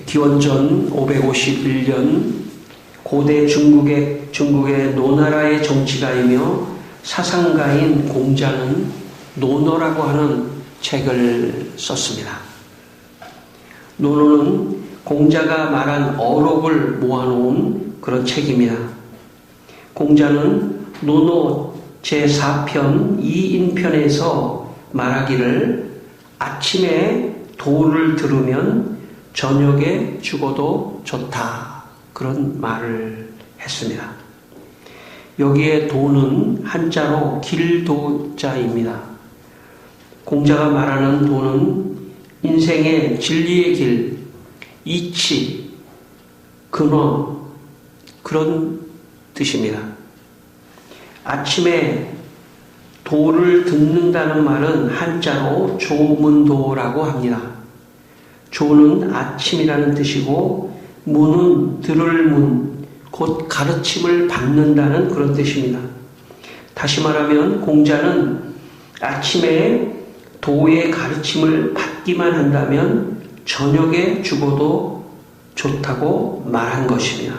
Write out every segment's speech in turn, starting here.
기원전 551년 고대 중국의 노나라의 정치가이며 사상가인 공자는 논어라고 하는 책을 썼습니다. 논어는 공자가 말한 어록을 모아놓은 그런 책입니다. 공자는 논어 제4편 2인편에서 말하기를 아침에 도를 들으면 저녁에 죽어도 좋다, 그런 말을 했습니다. 여기에 도는 한자로 길도자입니다. 공자가 말하는 도는 인생의 진리의 길, 이치, 근원, 그런 뜻입니다. 아침에 도를 듣는다는 말은 한자로 조문도라고 합니다. 조는 아침이라는 뜻이고 문은 들을 문, 곧 가르침을 받는다는 그런 뜻입니다. 다시 말하면 공자는 아침에 도의 가르침을 받기만 한다면 저녁에 죽어도 좋다고 말한 것입니다.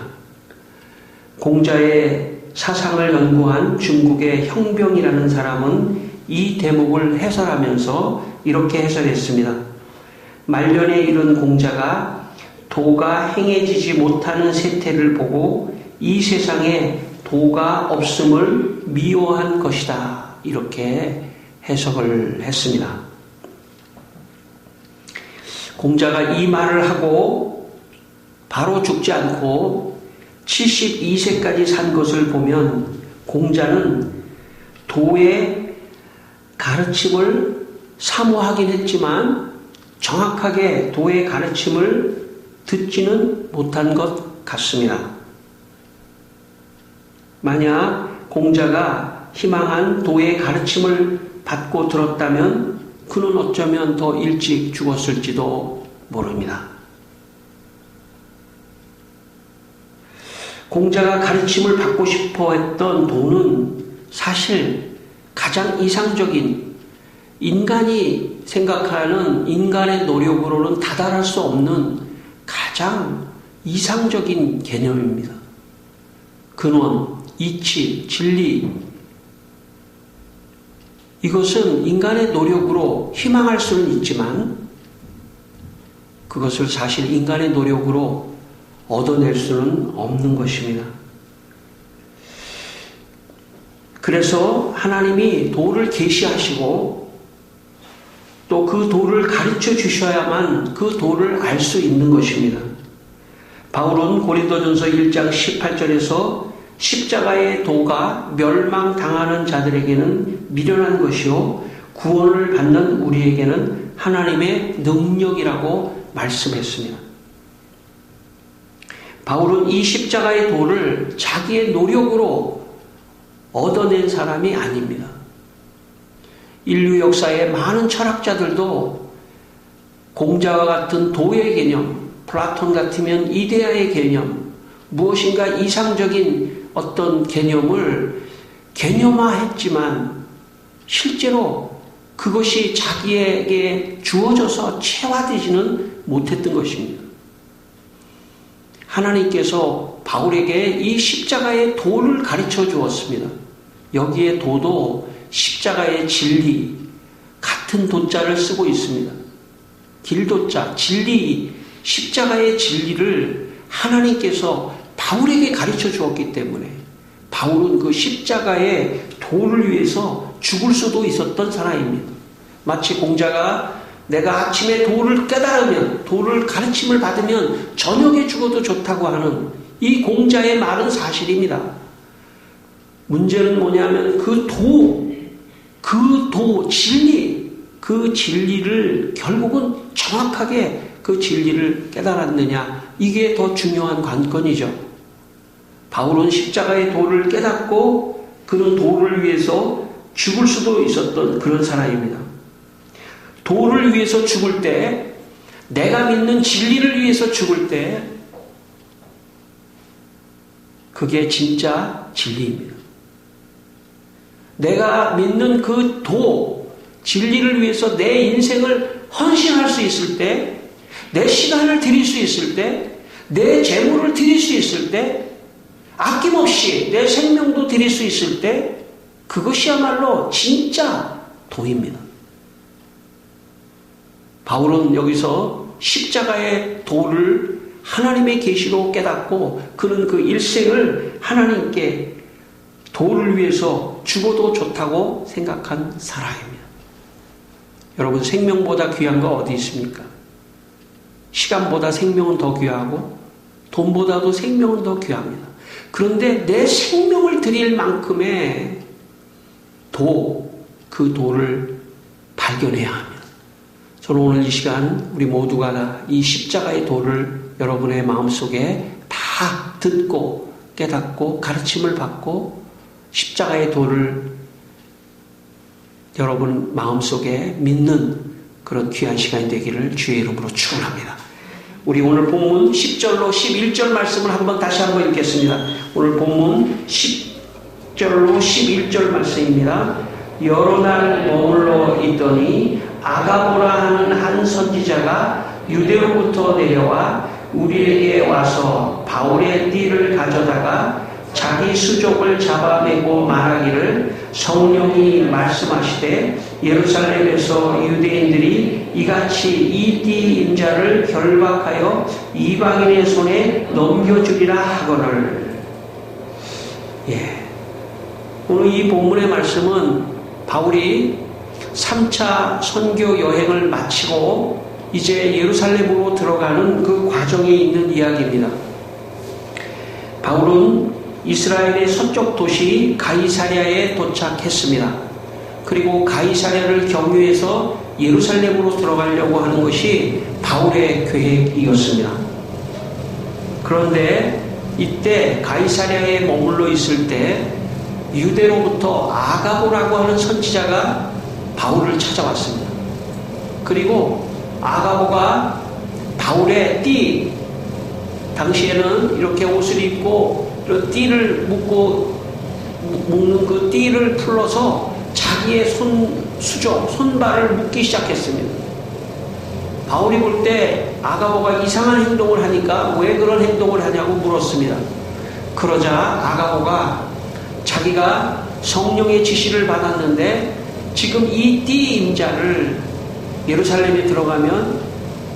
공자의 사상을 연구한 중국의 형병이라는 사람은 이 대목을 해설하면서 이렇게 해설했습니다. 말년에 이른 공자가 도가 행해지지 못하는 세태를 보고 이 세상에 도가 없음을 미워한 것이다, 이렇게 해석을 했습니다. 공자가 이 말을 하고 바로 죽지 않고 72세까지 산 것을 보면 공자는 도의 가르침을 사모하긴 했지만 정확하게 도의 가르침을 듣지는 못한 것 같습니다. 만약 공자가 희망한 도의 가르침을 받고 들었다면 그는 어쩌면 더 일찍 죽었을지도 모릅니다. 공자가 가르침을 받고 싶어 했던 도는 사실 가장 이상적인, 인간이 생각하는 인간의 노력으로는 다다를 수 없는 가장 이상적인 개념입니다. 근원, 이치, 진리, 이것은 인간의 노력으로 희망할 수는 있지만 그것을 사실 인간의 노력으로 얻어낼 수는 없는 것입니다. 그래서 하나님이 도를 계시하시고 또 그 도를 가르쳐 주셔야만 그 도를 알 수 있는 것입니다. 바울은 고린도전서 1장 18절에서 십자가의 도가 멸망당하는 자들에게는 미련한 것이요 구원을 받는 우리에게는 하나님의 능력이라고 말씀했습니다. 바울은 이 십자가의 도를 자기의 노력으로 얻어낸 사람이 아닙니다. 인류 역사의 많은 철학자들도 공자와 같은 도의 개념, 플라톤 같으면 이데아의 개념, 무엇인가 이상적인 어떤 개념을 개념화했지만 실제로 그것이 자기에게 주어져서 체화되지는 못했던 것입니다. 하나님께서 바울에게 이 십자가의 도를 가르쳐 주었습니다. 여기에 도도 십자가의 진리, 같은 도자를 쓰고 있습니다. 길도자, 진리, 십자가의 진리를 하나님께서 바울에게 가르쳐 주었기 때문에 바울은 그 십자가의 도를 위해서 죽을 수도 있었던 사람입니다. 마치 공자가 내가 아침에 도를 깨달으면, 도를 가르침을 받으면 저녁에 죽어도 좋다고 하는 이 공자의 말은 사실입니다. 문제는 뭐냐면 그 진리, 그 진리를 결국은 정확하게 그 진리를 깨달았느냐, 이게 더 중요한 관건이죠. 바울은 십자가의 도를 깨닫고 그는 도를 위해서 죽을 수도 있었던 그런 사람입니다. 도를 위해서 죽을 때, 내가 믿는 진리를 위해서 죽을 때 그게 진짜 진리입니다. 내가 믿는 그 도, 진리를 위해서 내 인생을 헌신할 수 있을 때 내 시간을 드릴 수 있을 때, 내 재물을 드릴 수 있을 때, 아낌없이 내 생명도 드릴 수 있을 때, 그것이야말로 진짜 도입니다. 바울은 여기서 십자가의 도를 하나님의 계시로 깨닫고 그는 그 일생을 하나님께 도를 위해서 죽어도 좋다고 생각한 사람입니다. 여러분, 생명보다 귀한 거 어디 있습니까? 시간보다 생명은 더 귀하고 돈보다도 생명은 더 귀합니다. 그런데 내 생명을 드릴 만큼의 그 도를 발견해야 합니다. 저는 오늘 이 시간 우리 모두가 다 이 십자가의 도를 여러분의 마음속에 다 듣고 깨닫고 가르침을 받고 십자가의 도를 여러분 마음속에 믿는 그런 귀한 시간이 되기를 주의 이름으로 축원합니다. 우리 오늘 본문 10절로 11절 말씀을 다시 한번 읽겠습니다. 오늘 본문 10절로 11절 말씀입니다. 여러 날 머물러 있더니 아가보라 하는 한 선지자가 유대로부터 내려와 우리에게 와서 바울의 띠를 가져다가 자기 수족을 잡아매고 말하기를 성령이 말씀하시되 예루살렘에서 유대인들이 이같이 이 띠 임자를 결박하여 이방인의 손에 넘겨주리라 하거늘. 오늘 이 본문의 말씀은 바울이 3차 선교 여행을 마치고 이제 예루살렘으로 들어가는 그 과정에 있는 이야기입니다. 바울은 이스라엘의 서쪽 도시 가이사랴에 도착했습니다. 그리고 가이사랴를 경유해서 예루살렘으로 들어가려고 하는 것이 바울의 계획이었습니다. 그런데 이때 가이사랴에 머물러 있을 때 유대로부터 아가보라고 하는 선지자가 바울을 찾아왔습니다. 그리고 아가보가 바울의 띠, 당시에는 이렇게 옷을 입고 띠를 묶는 그 띠를 풀러서 자기의 손발을 묶기 시작했습니다. 바울이 볼 때 아가보가 이상한 행동을 하니까 왜 그런 행동을 하냐고 물었습니다. 그러자 아가보가 자기가 성령의 지시를 받았는데 지금 이 띠 임자를 예루살렘에 들어가면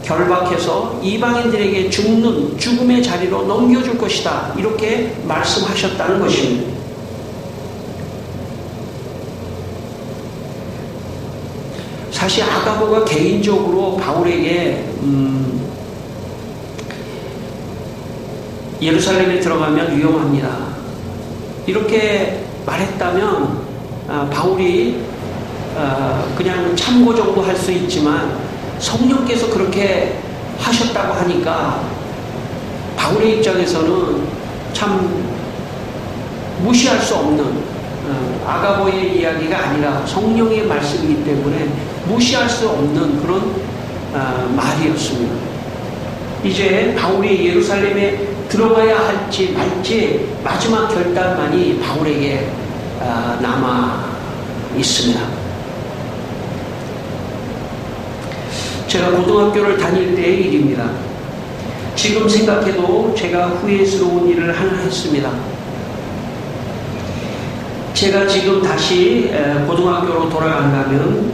결박해서 이방인들에게 죽음의 자리로 넘겨줄 것이다. 이렇게 말씀하셨다는 것입니다. 사실 아가보가 개인적으로 바울에게 예루살렘에 들어가면 위험합니다. 이렇게 말했다면 바울이 그냥 참고 정도 할 수 있지만 성령께서 그렇게 하셨다고 하니까 바울의 입장에서는 참 무시할 수 없는 아가보의 이야기가 아니라 성령의 말씀이기 때문에 무시할 수 없는 그런 말이었습니다. 이제 바울이 예루살렘에 들어가야 할지 말지 마지막 결단만이 바울에게 남아 있습니다. 제가 고등학교를 다닐 때의 일입니다. 지금 생각해도 제가 후회스러운 일을 하나 했습니다. 제가 지금 다시 고등학교로 돌아간다면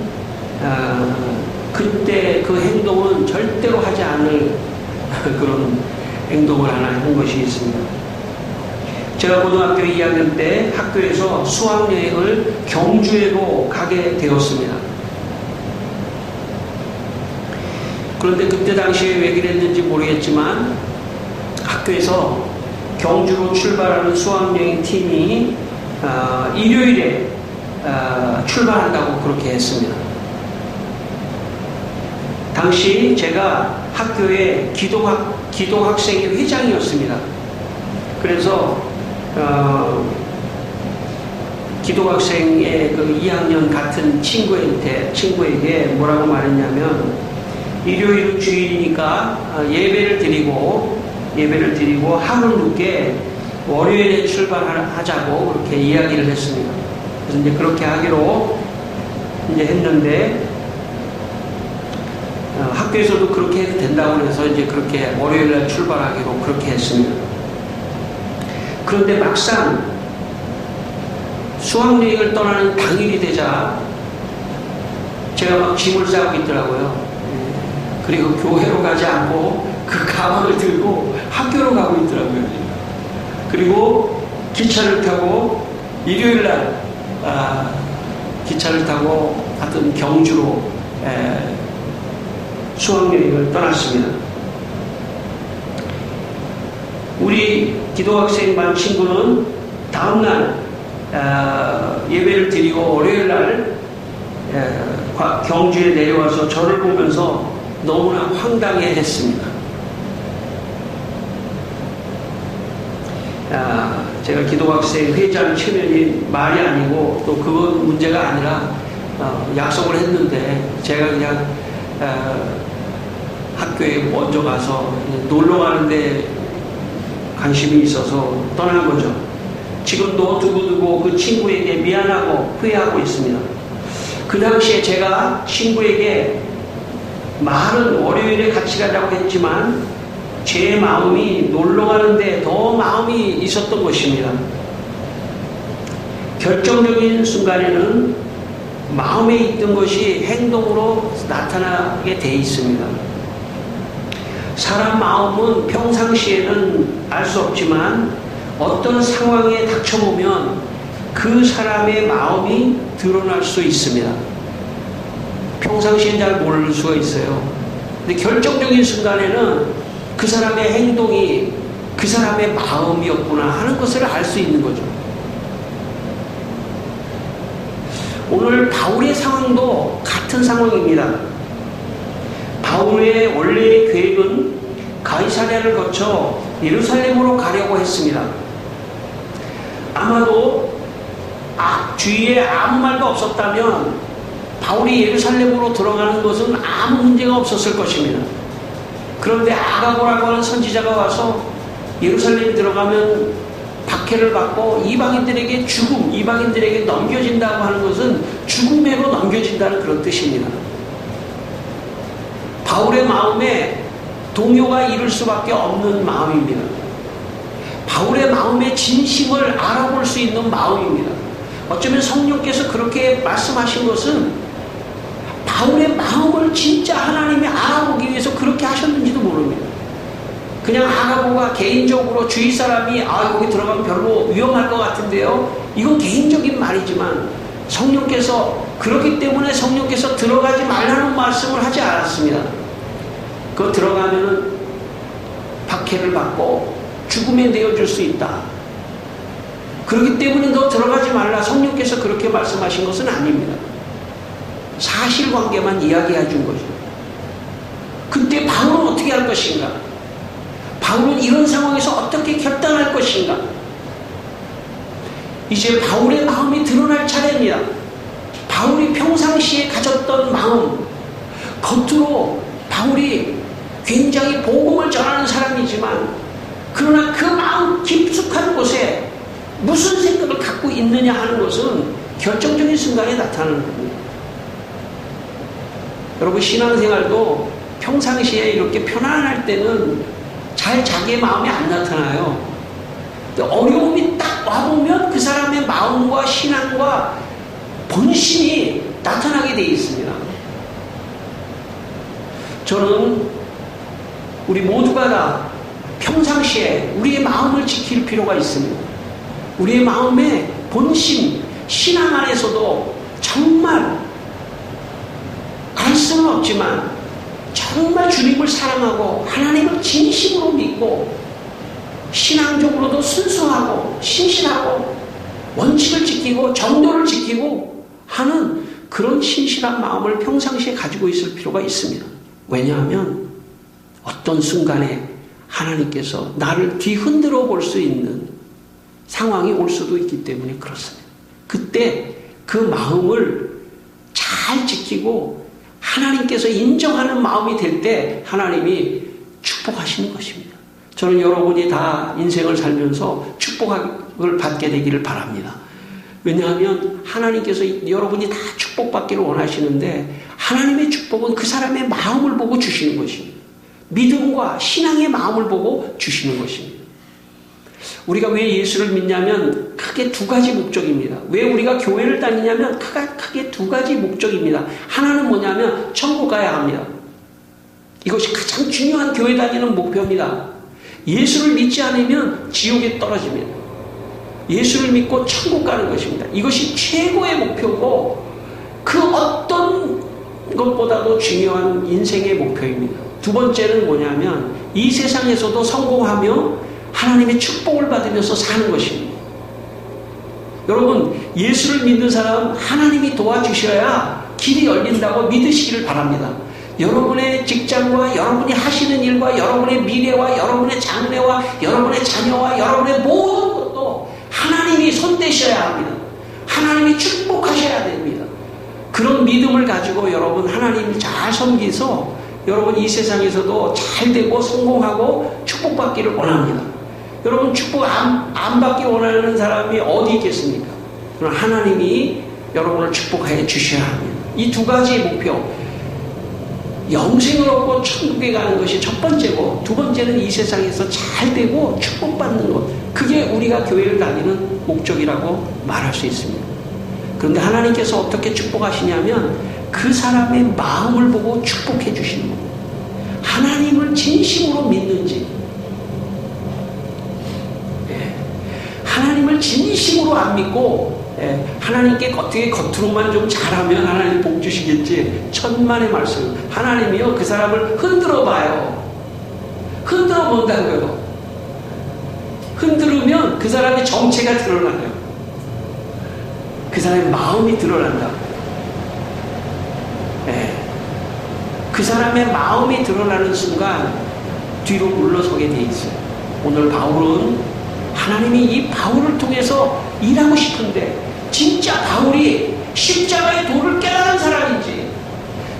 그때 그 행동은 절대로 하지 않을 그런 행동을 하나 한 것이 있습니다. 제가 고등학교 2학년 때 학교에서 수학여행을 경주에로 가게 되었습니다. 그런데 그때 당시에 왜 그랬는지 모르겠지만 학교에서 경주로 출발하는 수학여행 팀이 일요일에 출발한다고 그렇게 했습니다. 당시 제가 학교의 기독학생회 회장이었습니다. 그래서 기독학생의 그 2학년 같은 친구에게 뭐라고 말했냐면 일요일은 주일이니까 예배를 드리고 하루 늦게 월요일에 출발하자고 그렇게 이야기를 했습니다. 그래서 이제 그렇게 하기로 이제 했는데 학교에서도 그렇게 해도 된다고 해서 이제 그렇게 월요일날 출발하기로 그렇게 했습니다. 그런데 막상 수학여행을 떠나는 당일이 되자 제가 막 짐을 싸고 있더라고요. 그리고 교회로 가지 않고 그 가방을 들고 학교로 가고 있더라고요. 그리고 기차를 타고 일요일날 기차를 타고 하여튼 경주로 수학여행을 떠났습니다. 우리 기도학생 반 친구는 다음날 예배를 드리고 월요일날 경주에 내려와서 저를 보면서 너무나 황당해 했습니다. 제가 기도학생 회장 체면이 말이 아니고 또 그건 문제가 아니라 약속을 했는데 제가 그냥 학교에 먼저 가서 놀러 가는데 관심이 있어서 떠난 거죠. 지금도 두고두고 그 친구에게 미안하고 후회하고 있습니다. 그 당시에 제가 친구에게 말은 월요일에 같이 가자고 했지만 제 마음이 놀러 가는데 더 마음이 있었던 것입니다. 결정적인 순간에는 마음에 있던 것이 행동으로 나타나게 돼 있습니다. 사람 마음은 평상시에는 알 수 없지만 어떤 상황에 닥쳐보면 그 사람의 마음이 드러날 수 있습니다. 평상시엔 잘 모를 수가 있어요. 근데 결정적인 순간에는 그 사람의 행동이 그 사람의 마음이었구나 하는 것을 알 수 있는 거죠. 오늘 바울의 상황도 같은 상황입니다. 바울의 원래의 계획은 가이사랴를 거쳐 예루살렘으로 가려고 했습니다. 아마도 주위에 아무 말도 없었다면 바울이 예루살렘으로 들어가는 것은 아무 문제가 없었을 것입니다. 그런데 아가고라고 하는 선지자가 와서 예루살렘에 들어가면 박해를 받고 이방인들에게 죽음, 이방인들에게 넘겨진다고 하는 것은 죽음으로 넘겨진다는 그런 뜻입니다. 바울의 마음에 동요가 이룰 수밖에 없는 마음입니다. 바울의 마음의 진심을 알아볼 수 있는 마음입니다. 어쩌면 성령께서 그렇게 말씀하신 것은 바울의 마음을 진짜 하나님이 알아보기 위해서 그렇게 하셨는지도 모릅니다. 그냥 아가보가 개인적으로 주위 사람이 거기 들어가면 별로 위험할 것 같은데요. 이건 개인적인 말이지만 성령께서 그렇기 때문에 성령께서 들어가지 말라는 말씀을 하지 않았습니다. 그거 들어가면은 박해를 받고 죽음에 내어줄 수 있다. 그렇기 때문에 너 들어가지 말라. 성령께서 그렇게 말씀하신 것은 아닙니다. 사실관계만 이야기해 준 거죠. 그때 바울은 어떻게 할 것인가? 바울은 이런 상황에서 어떻게 결단할 것인가? 이제 바울의 마음이 드러날 차례입니다. 바울이 평상시에 가졌던 마음, 겉으로 바울이 굉장히 복음을 전하는 사람이지만 그러나 그 마음 깊숙한 곳에 무슨 생각을 갖고 있느냐 하는 것은 결정적인 순간에 나타나는 겁니다. 여러분 신앙생활도 평상시에 이렇게 편안할 때는 잘 자기의 마음이 안 나타나요. 어려움이 딱 와보면 그 사람의 마음과 신앙과 본심이 나타나게 되어 있습니다. 저는 우리 모두가 다 평상시에 우리의 마음을 지킬 필요가 있습니다. 우리의 마음의 본심, 신앙 안에서도 정말 알 수는 없지만 정말 주님을 사랑하고 하나님을 진심으로 믿고 신앙적으로도 순수하고 신실하고 원칙을 지키고 정도를 지키고 하는 그런 신실한 마음을 평상시에 가지고 있을 필요가 있습니다. 왜냐하면 어떤 순간에 하나님께서 나를 뒤흔들어 볼 수 있는 상황이 올 수도 있기 때문에 그렇습니다. 그때 그 마음을 잘 지키고 하나님께서 인정하는 마음이 될 때 하나님이 축복하시는 것입니다. 저는 여러분이 다 인생을 살면서 축복을 받게 되기를 바랍니다. 왜냐하면 하나님께서 여러분이 다 축복받기를 원하시는데 하나님의 축복은 그 사람의 마음을 보고 주시는 것입니다. 믿음과 신앙의 마음을 보고 주시는 것입니다. 우리가 왜 예수를 믿냐면 크게 두 가지 목적입니다. 왜 우리가 교회를 다니냐면 크게 두 가지 목적입니다. 하나는 뭐냐면 천국 가야 합니다. 이것이 가장 중요한 교회 다니는 목표입니다. 예수를 믿지 않으면 지옥에 떨어집니다. 예수를 믿고 천국 가는 것입니다. 이것이 최고의 목표고 그 어떤 것보다도 중요한 인생의 목표입니다. 두 번째는 뭐냐면 이 세상에서도 성공하며 하나님의 축복을 받으면서 사는 것입니다. 여러분, 예수를 믿는 사람 하나님이 도와주셔야 길이 열린다고 믿으시기를 바랍니다. 여러분의 직장과 여러분이 하시는 일과 여러분의 미래와 여러분의 장래와 여러분의 자녀와 여러분의 모든 것도 하나님이 손대셔야 합니다. 하나님이 축복하셔야 됩니다. 그런 믿음을 가지고 여러분 하나님 잘 섬기서 여러분 이 세상에서도 잘 되고 성공하고 축복받기를 원합니다. 여러분 축복 안 받기 원하는 사람이 어디 있겠습니까? 그럼 하나님이 여러분을 축복해 주셔야 합니다. 이 두 가지 목표, 영생을 얻고 천국에 가는 것이 첫 번째고 두 번째는 이 세상에서 잘 되고 축복받는 것, 그게 우리가 교회를 다니는 목적이라고 말할 수 있습니다. 그런데 하나님께서 어떻게 축복하시냐면 그 사람의 마음을 보고 축복해 주시는 겁니다. 하나님을 진심으로 믿는지, 하나님을 진심으로 안 믿고 하나님께 어떻게 겉으로만 좀 잘하면 하나님 복 주시겠지, 천만의 말씀. 하나님이요 그 사람을 흔들어 봐요. 흔들어 본다고요. 흔들으면 그 사람의 정체가 드러나요. 그 사람의 마음이 드러난다. 그 사람의 마음이 드러나는 순간 뒤로 물러서게 돼 있어요. 오늘 바울은 하나님이 이 바울을 통해서 일하고 싶은데 진짜 바울이 십자가의 도를 깨달은 사람인지,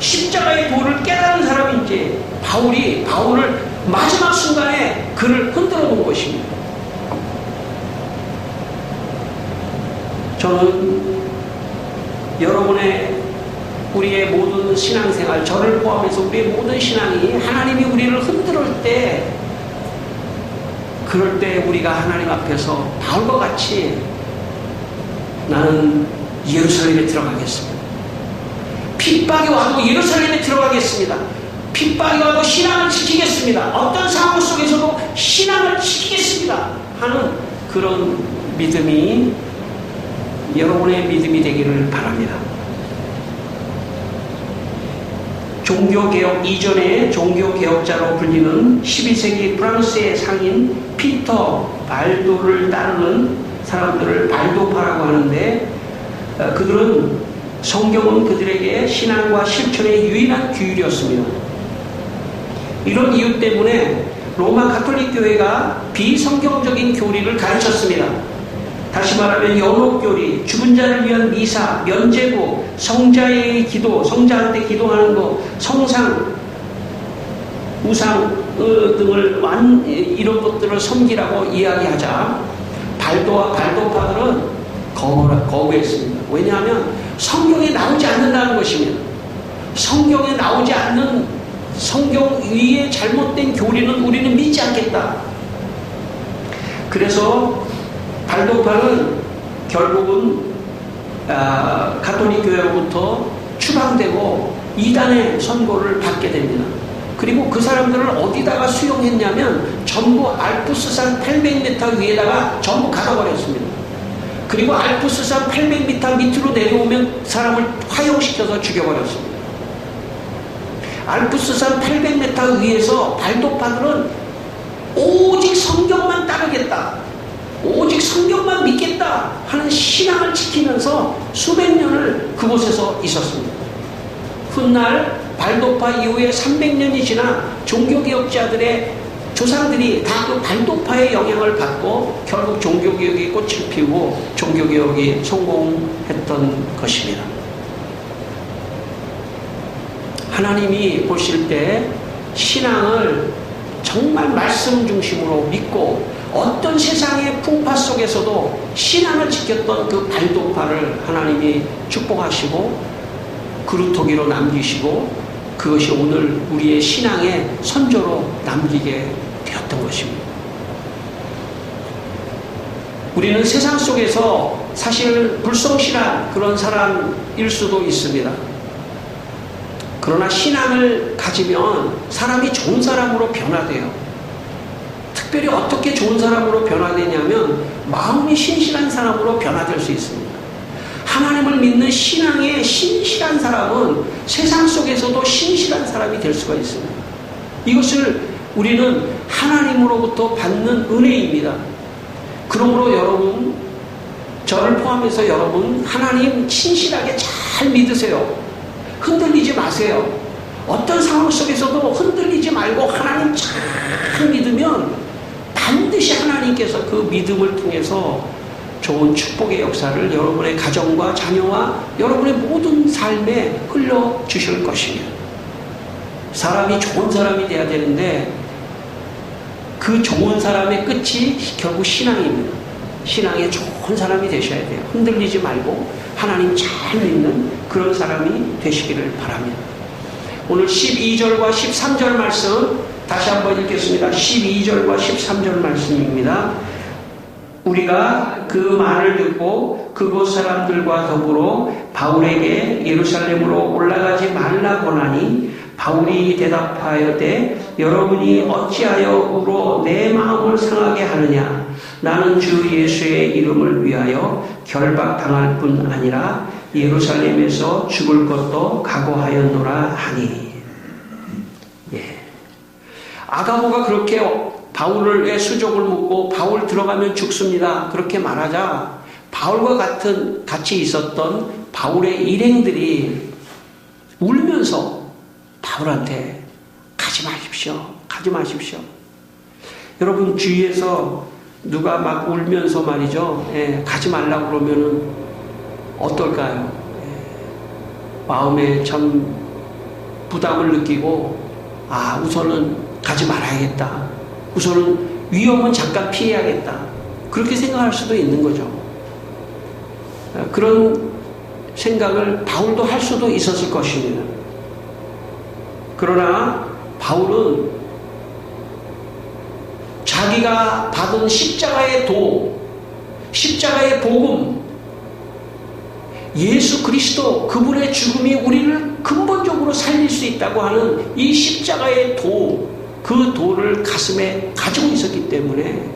십자가의 도를 깨달은 사람인지 바울을 마지막 순간에 그를 흔들어 본 것입니다. 저는 우리의 모든 신앙생활, 저를 포함해서 우리의 모든 신앙이 하나님이 우리를 흔들 때, 그럴 때 우리가 하나님 앞에서 바울과 같이 나는 예루살렘에 들어가겠습니다. 핍박이 와도 예루살렘에 들어가겠습니다. 핍박이 와도 신앙을 지키겠습니다. 어떤 상황 속에서도 신앙을 지키겠습니다 하는 그런 믿음이 여러분의 믿음이 되기를 바랍니다. 종교개혁 이전에 종교개혁자로 불리는 12세기 프랑스의 상인 피터 발도를 따르는 사람들을 발도파라고 하는데, 그들은 성경은 그들에게 신앙과 실천의 유일한 규율이었습니다. 이런 이유 때문에 로마 가톨릭 교회가 비성경적인 교리를 가르쳤습니다. 다시 말하면 연옥교리, 죽은 자를 위한 미사, 면죄부, 성자의 기도, 성자한테 기도하는 것, 성상, 우상 등을 이런 것들을 섬기라고 이야기하자 발도파들은 거부했습니다. 왜냐하면 성경에 나오지 않는다는 것입니다. 성경에 나오지 않는 성경 위에 잘못된 교리는 우리는 믿지 않겠다. 그래서 발도파는 결국은 가톨릭 교회로부터 추방되고 이단의 선고를 받게 됩니다. 그리고 그 사람들을 어디다가 수용했냐면 전부 알프스산 800m 위에다가 전부 가둬버렸습니다. 그리고 알프스산 800m 밑으로 내려오면 사람을 화형시켜서 죽여버렸습니다. 알프스산 800m 위에서 발도파들은 오직 성경만 따르겠다, 오직 성경만 믿겠다 하는 신앙을 지키면서 수백 년을 그곳에서 있었습니다. 훗날 발도파 이후에 300년이 지나 종교개혁자들의 조상들이 다 그 발도파의 영향을 받고 결국 종교개혁이 꽃을 피우고 종교개혁이 성공했던 것입니다. 하나님이 보실 때 신앙을 정말 말씀 중심으로 믿고 어떤 세상의 풍파 속에서도 신앙을 지켰던 그 발도파를 하나님이 축복하시고 그루터기로 남기시고 그것이 오늘 우리의 신앙의 선조로 남기게 되었던 것입니다. 우리는 세상 속에서 사실 불성실한 그런 사람일 수도 있습니다. 그러나 신앙을 가지면 사람이 좋은 사람으로 변화돼요. 특별히 어떻게 좋은 사람으로 변화되냐면 마음이 신실한 사람으로 변화될 수 있습니다. 하나님을 믿는 신앙에 신실한 사람은 세상 속에서도 신실한 사람이 될 수가 있습니다. 이것을 우리는 하나님으로부터 받는 은혜입니다. 그러므로 여러분, 저를 포함해서 여러분, 하나님 신실하게 잘 믿으세요. 흔들리지 마세요. 어떤 상황 속에서도 흔들리지 말고 하나님 잘 믿으면 반드시 하나님께서 그 믿음을 통해서 좋은 축복의 역사를 여러분의 가정과 자녀와 여러분의 모든 삶에 흘려주실 것입니다. 사람이 좋은 사람이 돼야 되는데 그 좋은 사람의 끝이 결국 신앙입니다. 신앙에 좋은 사람이 되셔야 돼요. 흔들리지 말고 하나님 잘 믿는 그런 사람이 되시기를 바랍니다. 오늘 12절과 13절 말씀 다시 한번 읽겠습니다. 12절과 13절 말씀입니다. 우리가 그 말을 듣고 그곳 사람들과 더불어 바울에게 예루살렘으로 올라가지 말라고 하니 바울이 대답하여되 여러분이 어찌하여 울어 내 마음을 상하게 하느냐. 나는 주 예수의 이름을 위하여 결박당할 뿐 아니라 예루살렘에서 죽을 것도 각오하였노라 하니. 예. 아가보가 그렇게 바울의 수족을 묻고 바울 들어가면 죽습니다. 그렇게 말하자 바울과 같이 있었던 바울의 일행들이 울면서 바울한테 가지 마십시오. 여러분 주위에서 누가 막 울면서 말이죠. 가지 말라고 그러면은 어떨까요? 마음에 참 부담을 느끼고 우선은 가지 말아야겠다. 우선은 위험은 잠깐 피해야겠다. 그렇게 생각할 수도 있는 거죠. 그런 생각을 바울도 할 수도 있었을 것입니다. 그러나 바울은 자기가 받은 십자가의 도, 십자가의 복음, 예수 그리스도 그분의 죽음이 우리를 근본적으로 살릴 수 있다고 하는 이 십자가의 도, 그 도를 가슴에 가지고 있었기 때문에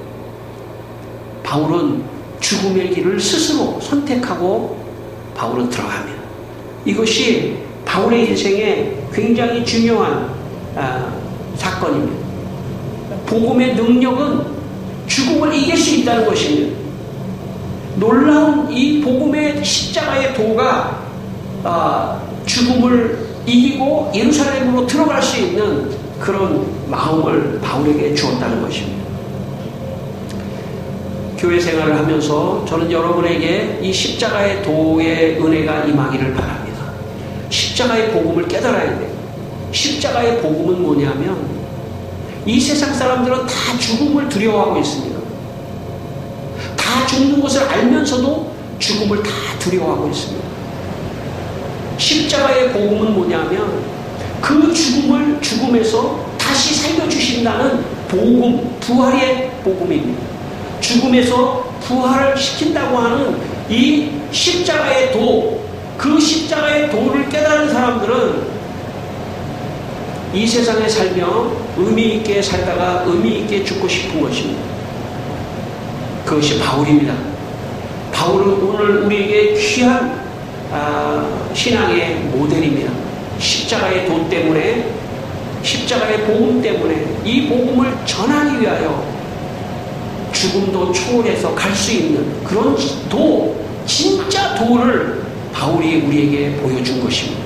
바울은 죽음의 길을 스스로 선택하고 바울은 들어갑니다. 이것이 바울의 인생에 굉장히 중요한 사건입니다. 복음의 능력은 죽음을 이길 수 있다는 것입니다. 놀라운 이 복음의 십자가의 도가 죽음을 이기고 예루살렘으로 들어갈 수 있는 그런 마음을 바울에게 주었다는 것입니다. 교회 생활을 하면서 저는 여러분에게 이 십자가의 도의 은혜가 임하기를 바랍니다. 십자가의 복음을 깨달아야 돼요. 십자가의 복음은 뭐냐면 이 세상 사람들은 다 죽음을 두려워하고 있습니다. 다 죽는 것을 알면서도 죽음을 다 두려워하고 있습니다. 십자가의 복음은 뭐냐면 그 죽음에서 다시 살려주신다는 복음, 부활의 복음입니다. 죽음에서 부활을 시킨다고 하는 이 십자가의 도, 그 십자가의 도를 깨달은 사람들은 이 세상에 살며 의미 있게 살다가 의미 있게 죽고 싶은 것입니다. 그것이 바울입니다. 바울은 오늘 우리에게 귀한 신앙의 모델입니다. 십자가의 도 때문에, 십자가의 복음 때문에 이 복음을 전하기 위하여 죽음도 초월해서 갈 수 있는 그런 도, 진짜 도를 바울이 우리에게 보여준 것입니다.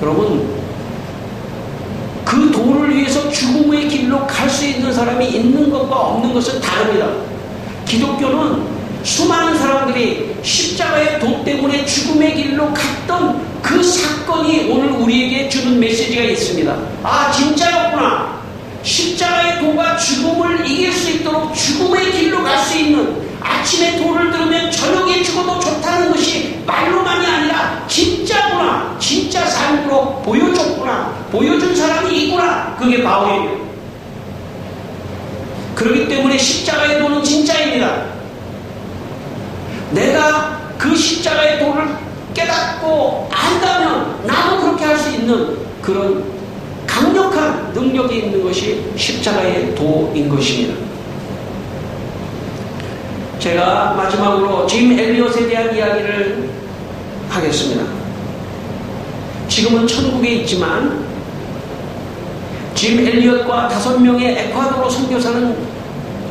여러분, 그 도를 위해서 죽음의 길로 갈 수 있는 사람이 있는 것과 없는 것은 다릅니다. 기독교는 수많은 사람들이 십자가의 도 때문에 죽음의 길로 갔던 그 사건이 오늘 우리에게 주는 메시지가 있습니다. 진짜였구나. 십자가의 도가 죽음을 이길 수 있도록 죽음의 길로 갈 수 있는, 아침에 도를 들으면 저녁에 죽어도 좋다는 것이 말로만이 아니라 진짜구나, 진짜 삶으로 보여줬구나, 보여준 사람이 있구나, 그게 바울이에요. 그렇기 때문에 십자가의 도는 진짜입니다. 내가 그 십자가의 도를 깨닫고 안다면 나도 그렇게 할 수 있는 그런 강력한 능력이 있는 것이 십자가의 도인 것입니다. 제가 마지막으로 짐 엘리엇에 대한 이야기를 하겠습니다. 지금은 천국에 있지만 짐 엘리엇과 5명의 에콰도르 선교사는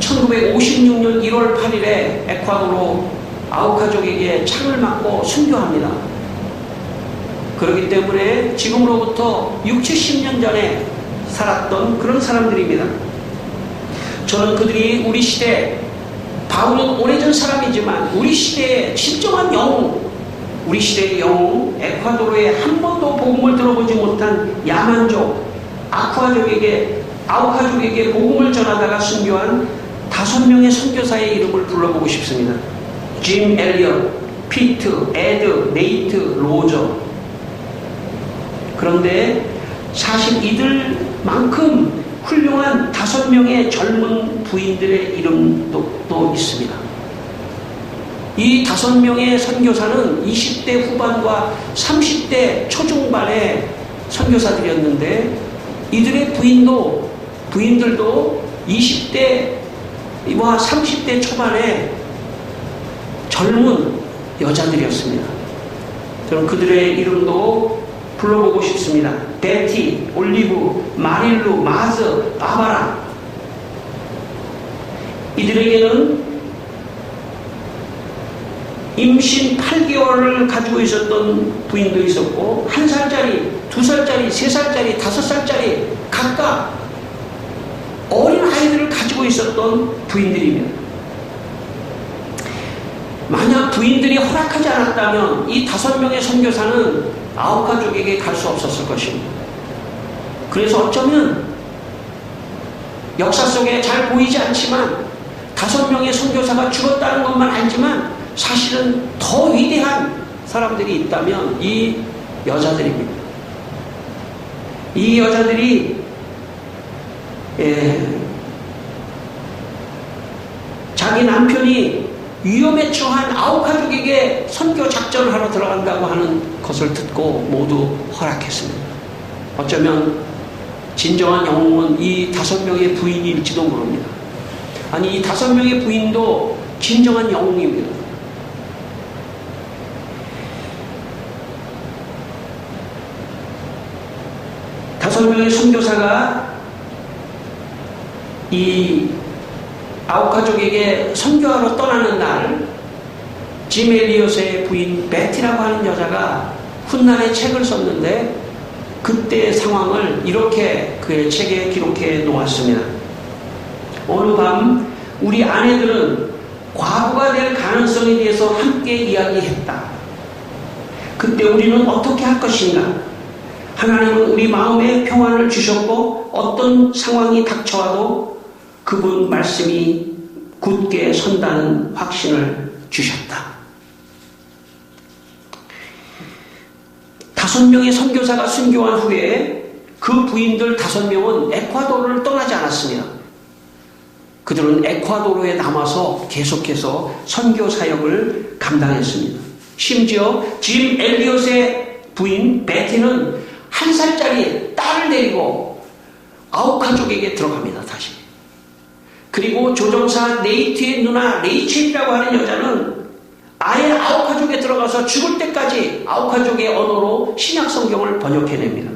1956년 1월 8일에 에콰도르 아우카족에게 창을 맞고 순교합니다. 그렇기 때문에 지금으로부터 60, 70년 전에 살았던 그런 사람들입니다. 저는 그들이 우리 시대, 바울은 오래전 사람이지만 우리 시대의 진정한 영웅, 우리 시대의 영웅, 에콰도르에 한 번도 복음을 들어보지 못한 야만족, 아우카족에게 복음을 전하다가 순교한 5명의 선교사의 이름을 불러보고 싶습니다. 짐 엘리엇, 피트, 에드, 네이트, 로저. 그런데 사실 이들만큼 훌륭한 5명의 젊은 부인들의 이름도 또 있습니다. 이 5명의 선교사는 20대 후반과 30대 초중반의 선교사들이었는데, 이들의 부인들도 20대와 30대 초반의 젊은 여자들이었습니다. 저는 그들의 이름도 불러보고 싶습니다. 베티, 올리브, 마릴루, 마즈, 바바라. 이들에게는 임신 8개월을 가지고 있었던 부인도 있었고, 1살짜리, 2살짜리, 3살짜리, 5살짜리 각각 어린 아이들을 가지고 있었던 부인들입니다. 만약 부인들이 허락하지 않았다면 이 5명의 선교사는 아우카족에게 갈 수 없었을 것입니다. 그래서 어쩌면 역사 속에 잘 보이지 않지만 5명의 선교사가 죽었다는 것만 알지만 사실은 더 위대한 사람들이 있다면 이 여자들입니다. 이 여자들이 자기 남편이 위험에 처한 아우카족에게 선교 작전을 하러 들어간다고 하는 것을 듣고 모두 허락했습니다. 어쩌면 진정한 영웅은 이 5명의 부인일지도 모릅니다. 아니, 이 5명의 부인도 진정한 영웅입니다. 다섯 명의 선교사가 이 아우카족에게 선교하러 떠나는 날, 짐 엘리엇의 부인 베티라고 하는 여자가 훗날에 책을 썼는데 그때의 상황을 이렇게 그의 책에 기록해 놓았습니다. 어느 밤 우리 아내들은 과부가 될 가능성에 대해서 함께 이야기했다. 그때 우리는 어떻게 할 것인가? 하나님은 우리 마음에 평안을 주셨고 어떤 상황이 닥쳐와도 그분 말씀이 굳게 선다는 확신을 주셨다. 5명의 선교사가 순교한 후에 그 부인들 5명은 에콰도르를 떠나지 않았습니다. 그들은 에콰도르에 남아서 계속해서 선교 사역을 감당했습니다. 심지어 짐 엘리엇의 부인 베티는 1살짜리 딸을 데리고 아우카족에게 들어갑니다. 다시. 그리고 조정사 네이트의 누나 레이첼이라고 하는 여자는 아예 아우카족에 들어가서 죽을 때까지 아우카족의 언어로 신약 성경을 번역해냅니다.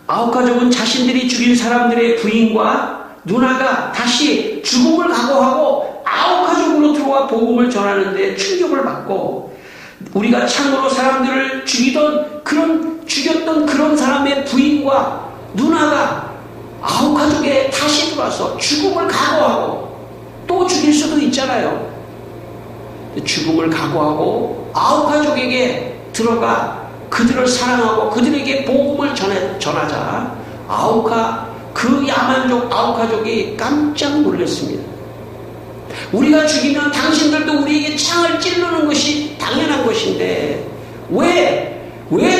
아우카족은 자신들이 죽인 사람들의 부인과 누나가 다시 죽음을 각오하고 아우카족으로 들어와 복음을 전하는데 충격을 받고, 우리가 참으로 사람들을 죽였던 그런 사람의 부인과 누나가 아우카족에 다시 들어와서 죽음을 각오하고, 또 죽일 수도 있잖아요. 죽음을 각오하고 아우카족에게 들어가 그들을 사랑하고 그들에게 복음을 전하자 그 야만족 아우카족이 깜짝 놀랐습니다. 우리가 죽이면 당신들도 우리에게 창을 찌르는 것이 당연한 것인데 왜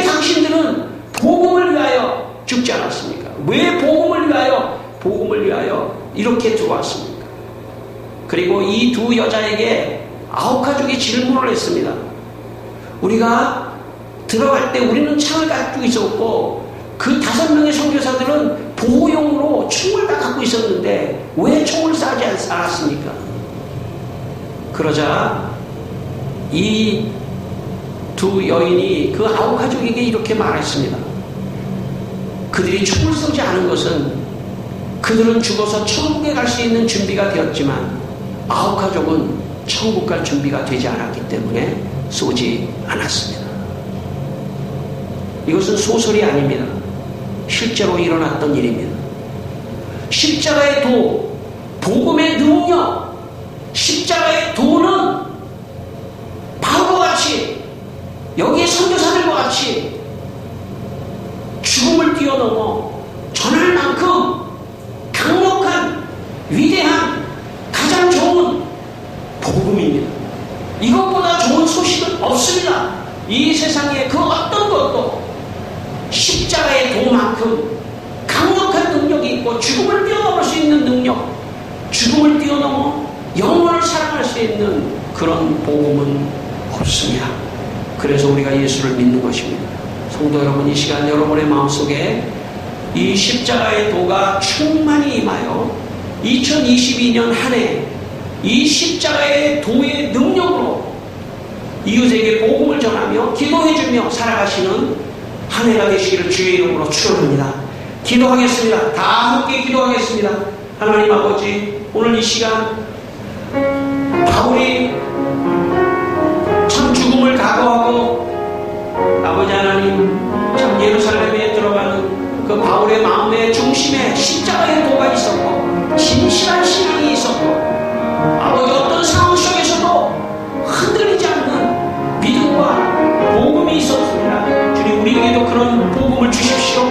당신들은 복음을 위하여 죽지 않았습니까? 왜 복음을 위하여 이렇게 들어왔습니까? 그리고 이 두 여자에게 아우카족이 질문을 했습니다. 우리가 들어갈 때 우리는 창을 가지고 있었고 그 5명의 선교사들은 보호용으로 총을 다 갖고 있었는데 왜 총을 쏴지 않았습니까? 그러자 이 두 여인이 그 아우카족에게 이렇게 말했습니다. 그들이 총을 쏘지 않은 것은 그들은 죽어서 천국에 갈 수 있는 준비가 되었지만 아우카족은 천국 갈 준비가 되지 않았기 때문에 쏘지 않았습니다. 이것은 소설이 아닙니다. 실제로 일어났던 일입니다. 십자가의 도, 복음의 능력, 십자가의 도는 바울과 같이 여기에 선교사들과 같이 죽음을 뛰어넘어 전할 만큼 강력한 위대한 가장 좋은 복음입니다. 이것보다 좋은 소식은 없습니다. 이 세상에 그 어떤 것도 십자가의 도만큼 강력한 능력이 있고 죽음을 뛰어넘을 수 있는 능력, 죽음을 뛰어넘어 영원을 사랑할 수 있는 그런 복음은 없습니다. 그래서 우리가 예수를 믿는 것입니다. 성도 여러분, 이 시간 여러분의 마음속에 이 십자가의 도가 충만히 임하여 2022년 한 해 이 십자가의 도의 능력으로 이웃에게 복음을 전하며 기도해주며 살아가시는 한 해가 되시기를 주의 이름으로 축원합니다. 기도하겠습니다. 다 함께 기도하겠습니다. 하나님 아버지, 오늘 이 시간 바울이 참 죽음을 각오하고 아버지 하나님 참 예루살렘에 들어가는 그 바울의 마음의 중심에 십자가의 도가 있었고 진실한 신앙이 있었고 아버지 어떤 상황 속에서도 흔들리지 않는 믿음과 복음이 있었습니다. 주님, 우리에게도 그런 복음을 주십시오.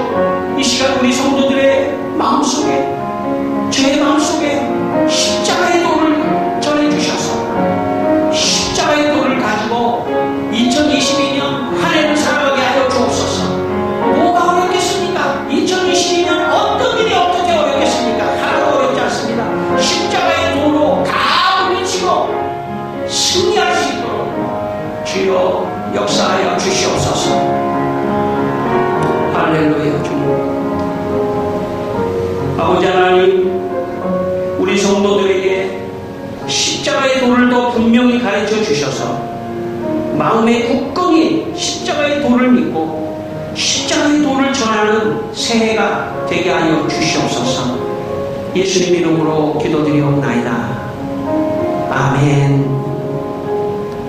이 시간 우리 성도들의 마음속에, 제 마음속에 십자가의 도를 전해주셔서 십자가의 도를 가지고 2022년 한 해를 살아가게 하여 주옵소서. 뭐가 어렵겠습니까? 2022년 어떤 일이 어떻게 어렵겠습니까? 하나도 어렵지 않습니다. 십자가의 도로 다 물리치고 승리할 수 있도록 주여 역사하여 주시옵소서. 할렐루야. 주님, 아버지 하나님, 우리 성도들에게 십자가의 도를 더 분명히 가르쳐 주셔서 마음에 굳건히 십자가의 도를 믿고 십자가의 도를 전하는 새해가 되게 하여 주시옵소서. 예수님 이름으로 기도드리옵나이다. 아멘.